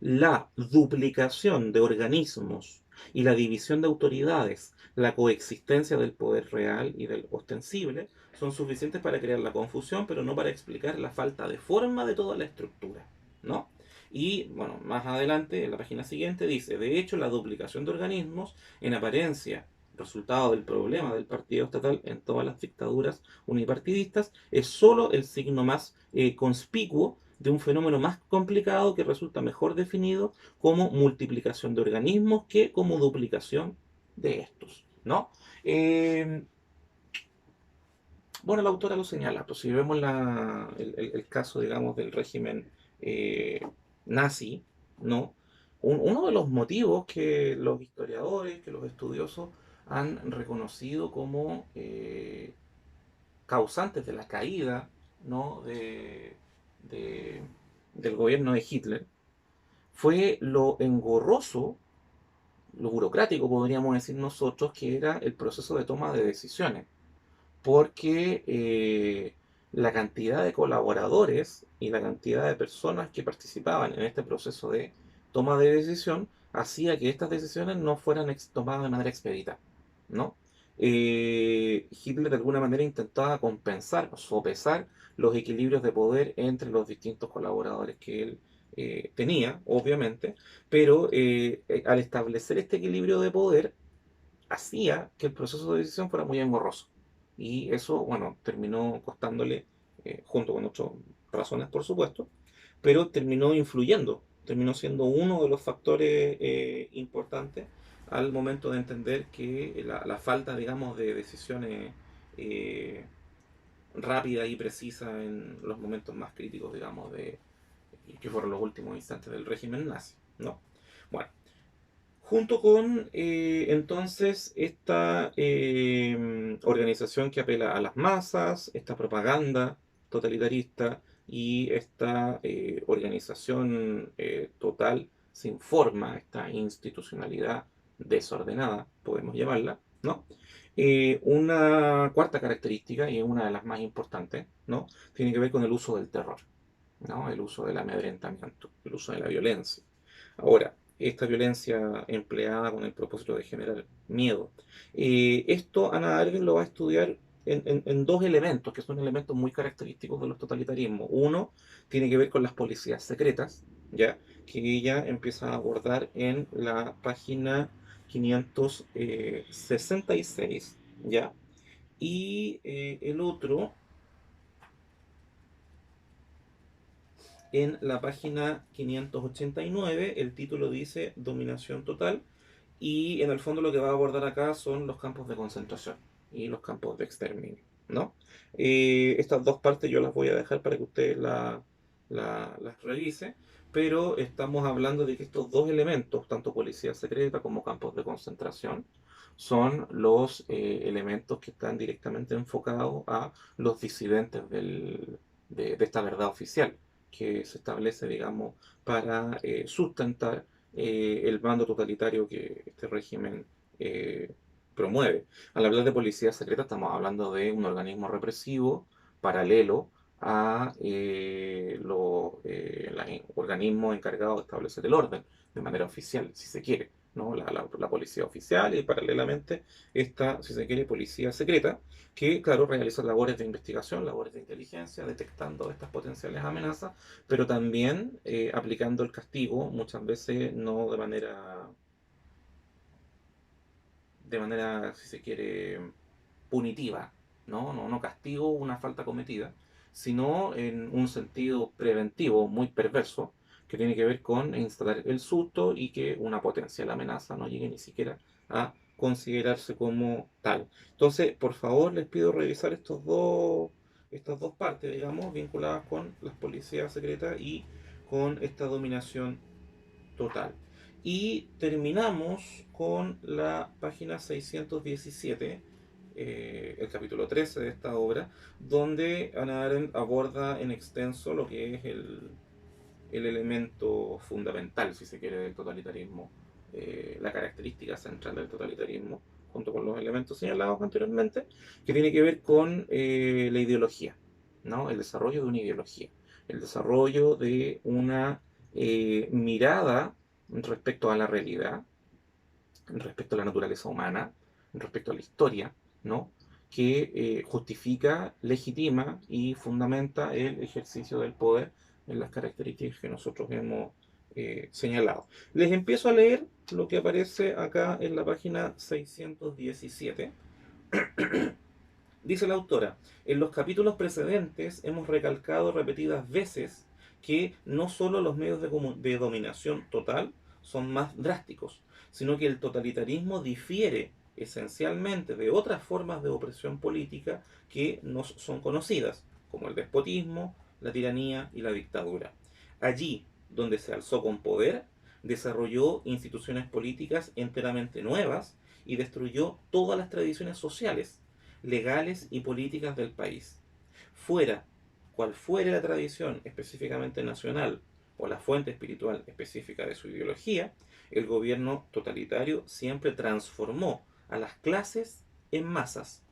la duplicación de organismos y la división de autoridades, la coexistencia del poder real y del ostensible, son suficientes para crear la confusión, pero no para explicar la falta de forma de toda la estructura, ¿no? Y bueno, más adelante, en la página siguiente, dice, de hecho, la duplicación de organismos, en apariencia, resultado del problema del partido estatal en todas las dictaduras unipartidistas, es solo el signo más conspicuo de un fenómeno más complicado que resulta mejor definido como multiplicación de organismos que como duplicación de estos, ¿no? Eh, bueno, la autora lo señala, pues si vemos el caso, digamos, del régimen eh, nazi, ¿no? Uno de los motivos que los historiadores, que los estudiosos han reconocido como causantes de la caída, ¿no? de- del gobierno de Hitler fue lo engorroso, lo burocrático, podríamos decir nosotros, que era el proceso de toma de decisiones porque la cantidad de colaboradores y la cantidad de personas que participaban en este proceso de toma de decisión hacía que estas decisiones no fueran tomadas de manera expedita, ¿no? Hitler de alguna manera intentaba compensar, sopesar los equilibrios de poder entre los distintos colaboradores que él tenía, obviamente, pero al establecer este equilibrio de poder, hacía que el proceso de decisión fuera muy engorroso. Y eso, bueno, terminó costándole, junto con otras razones, por supuesto, pero terminó influyendo, terminó siendo uno de los factores importantes al momento de entender que la falta, digamos, de decisiones eh, rápidas y precisas en los momentos más críticos, digamos, que fueron los últimos instantes del régimen nazi, ¿no? Bueno, junto con entonces esta organización que apela a las masas, esta propaganda totalitarista y esta organización total sin forma, esta institucionalidad desordenada, podemos llamarla, ¿no? Una cuarta característica, y es una de las más importantes, ¿no? Tiene que ver con el uso del terror, ¿no? El uso del amedrentamiento, el uso de la violencia. Ahora, esta violencia empleada con el propósito de generar miedo. Esto Ana Argen lo va a estudiar en dos elementos, que son elementos muy característicos de los totalitarismos. Uno tiene que ver con las policías secretas, ¿ya? Que ella empieza a abordar en la página 566, ¿ya? Y el otro en la página 589, el título dice Dominación Total, y en el fondo lo que va a abordar acá son los campos de concentración y los campos de exterminio, ¿no? Estas dos partes yo las voy a dejar para que ustedes las revisen, pero estamos hablando de que estos dos elementos, tanto policía secreta como campos de concentración, son los elementos que están directamente enfocados a los disidentes de esta verdad oficial que se establece, digamos, para sustentar el bando totalitario que este régimen eh, promueve. Al hablar de policía secreta estamos hablando de un organismo represivo paralelo a los organismos encargados de establecer el orden de manera oficial, si se quiere, ¿no? La policía oficial y paralelamente esta, si se quiere, policía secreta, que, claro, realiza labores de investigación, labores de inteligencia, detectando estas potenciales amenazas, pero también aplicando el castigo, muchas veces no de manera, si se quiere, punitiva, ¿no? No castigo una falta cometida, sino en un sentido preventivo muy perverso, que tiene que ver con instalar el susto y que una potencial amenaza no llegue ni siquiera a considerarse como tal. Entonces, por favor, les pido revisar estas dos partes, digamos, vinculadas con las policías secretas y con esta dominación total. Y terminamos con la página 617, el capítulo 13 de esta obra, donde Hannah Arendt aborda en extenso lo que es el elemento fundamental, si se quiere, del totalitarismo, la característica central del totalitarismo, junto con los elementos señalados anteriormente, que tiene que ver con la ideología, ¿no? El desarrollo de una ideología, el desarrollo de una mirada respecto a la realidad respecto a la naturaleza humana, respecto a la historia, ¿no? Que justifica, legitima y fundamenta el ejercicio del poder en las características que nosotros hemos señalado. Les empiezo a leer lo que aparece acá en la página 617. Dice la autora, en los capítulos precedentes hemos recalcado repetidas veces que no solo los medios de dominación total son más drásticos, sino que el totalitarismo difiere esencialmente de otras formas de opresión política que nos son conocidas, como el despotismo, la tiranía y la dictadura. Allí, donde se alzó con poder, desarrolló instituciones políticas enteramente nuevas y destruyó todas las tradiciones sociales, legales y políticas del país. Fuera, cual fuere la tradición específicamente nacional o la fuente espiritual específica de su ideología, el gobierno totalitario siempre transformó a las clases en masas,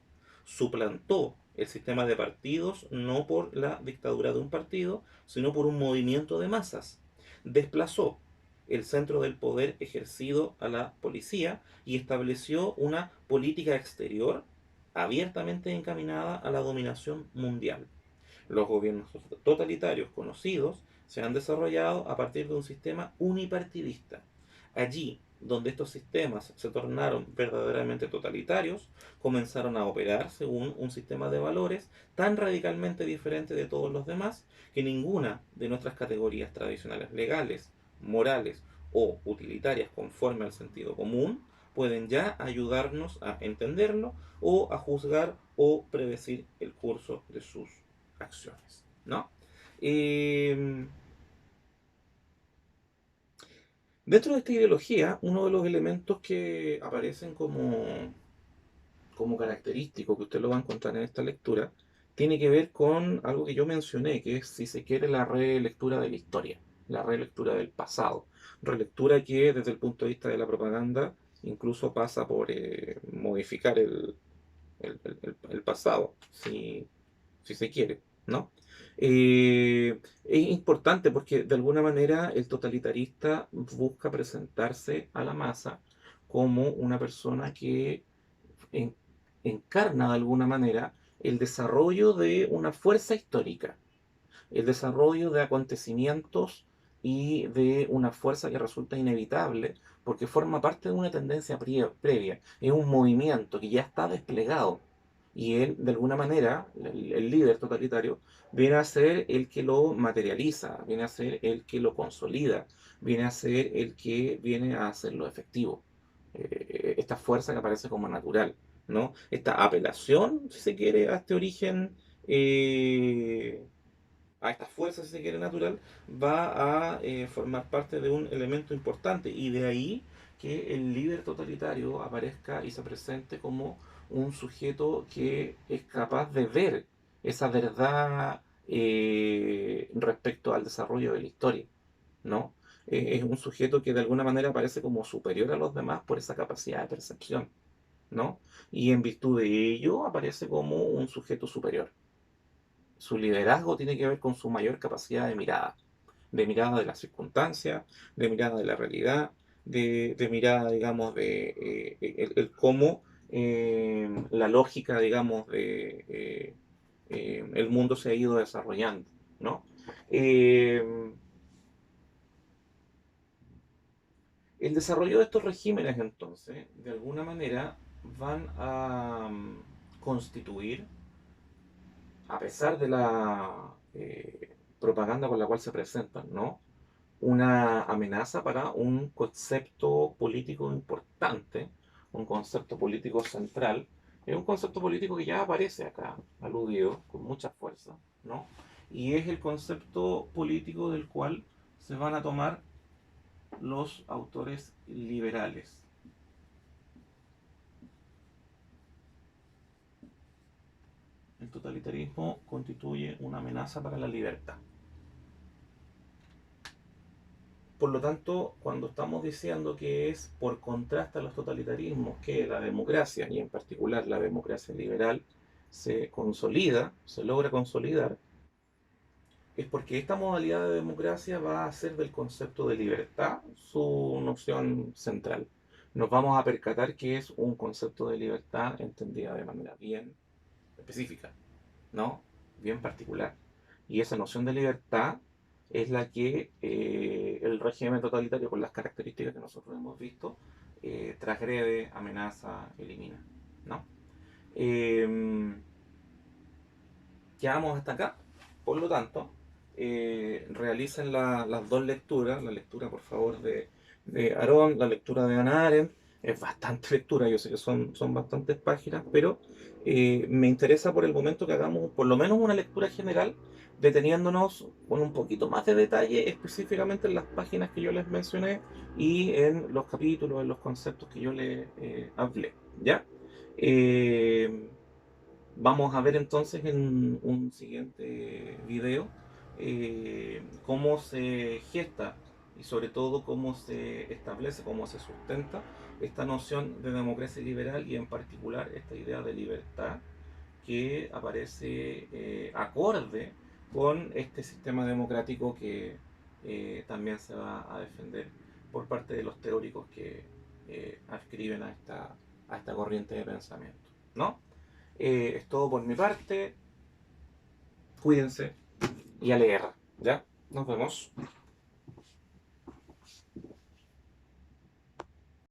suplantó el sistema de partidos no por la dictadura de un partido, sino por un movimiento de masas, desplazó el centro del poder ejercido a la policía y estableció una política exterior abiertamente encaminada a la dominación mundial. Los gobiernos totalitarios conocidos se han desarrollado a partir de un sistema unipartidista. Allí donde estos sistemas se tornaron verdaderamente totalitarios, comenzaron a operar según un sistema de valores tan radicalmente diferente de todos los demás que ninguna de nuestras categorías tradicionales legales, morales o utilitarias conforme al sentido común pueden ya ayudarnos a entenderlo o a juzgar o predecir el curso de sus acciones, ¿no? Eh, Dentro de esta ideología, uno de los elementos que aparecen como característico, que usted lo va a encontrar en esta lectura, tiene que ver con algo que yo mencioné, que es, si se quiere, la relectura de la historia, la relectura del pasado, relectura que desde el punto de vista de la propaganda incluso pasa por modificar el pasado, si se quiere, ¿no? Es importante porque de alguna manera el totalitarista busca presentarse a la masa como una persona que en- encarna de alguna manera el desarrollo de una fuerza histórica, el desarrollo de acontecimientos y de una fuerza que resulta inevitable porque forma parte de una tendencia previa, es un movimiento que ya está desplegado y él, de alguna manera, el líder totalitario, viene a ser el que lo materializa, viene a ser el que lo consolida, viene a ser el que viene a hacerlo efectivo. Esta fuerza que aparece como natural, ¿no? Esta apelación, si se quiere, a este origen a esta fuerza, si se quiere, natural, va a formar parte de un elemento importante y de ahí que el líder totalitario aparezca y se presente como un sujeto que es capaz de ver esa verdad respecto al desarrollo de la historia, ¿no? Es un sujeto que de alguna manera aparece como superior a los demás por esa capacidad de percepción, ¿no? Y en virtud de ello aparece como un sujeto superior. Su liderazgo tiene que ver con su mayor capacidad de mirada de las circunstancias, de mirada de la realidad, de mirada, digamos, de el cómo la lógica, digamos, de el mundo se ha ido desarrollando, ¿no? Eh, el desarrollo de estos regímenes, entonces, de alguna manera, van a constituir a pesar de la propaganda con la cual se presentan, ¿no? Una amenaza para un concepto político importante, un concepto político central, es un concepto político que ya aparece acá, aludido con mucha fuerza, ¿no? Y es el concepto político del cual se van a tomar los autores liberales. El totalitarismo constituye una amenaza para la libertad. Por lo tanto, cuando estamos diciendo que es por contraste a los totalitarismos que la democracia, y en particular la democracia liberal, se consolida, se logra consolidar, es porque esta modalidad de democracia va a hacer del concepto de libertad su noción central. nos vamos a percatar que es un concepto de libertad entendida de manera bien específica, ¿no? Bien particular. Y esa noción de libertad es la que el régimen totalitario, con las características que nosotros hemos visto, transgrede, amenaza, elimina, ¿no? Eh, Quedamos hasta acá. Por lo tanto, realicen las dos lecturas, la lectura por favor de Aarón, la lectura de Hannah Arendt. Es bastante lectura, yo sé que son bastantes páginas, pero me interesa por el momento que hagamos por lo menos una lectura general, deteniéndonos con un poquito más de detalle específicamente en las páginas que yo les mencioné y en los capítulos, en los conceptos que yo les hablé. ¿Ya? Eh, Vamos a ver entonces en un siguiente video cómo se gesta y sobre todo cómo se establece, cómo se sustenta esta noción de democracia liberal y en particular esta idea de libertad que aparece acorde con este sistema democrático que también se va a defender por parte de los teóricos que adscriben a esta corriente de pensamiento, ¿no? Es todo por mi parte. Cuídense y a leer. ¿Ya? Nos vemos.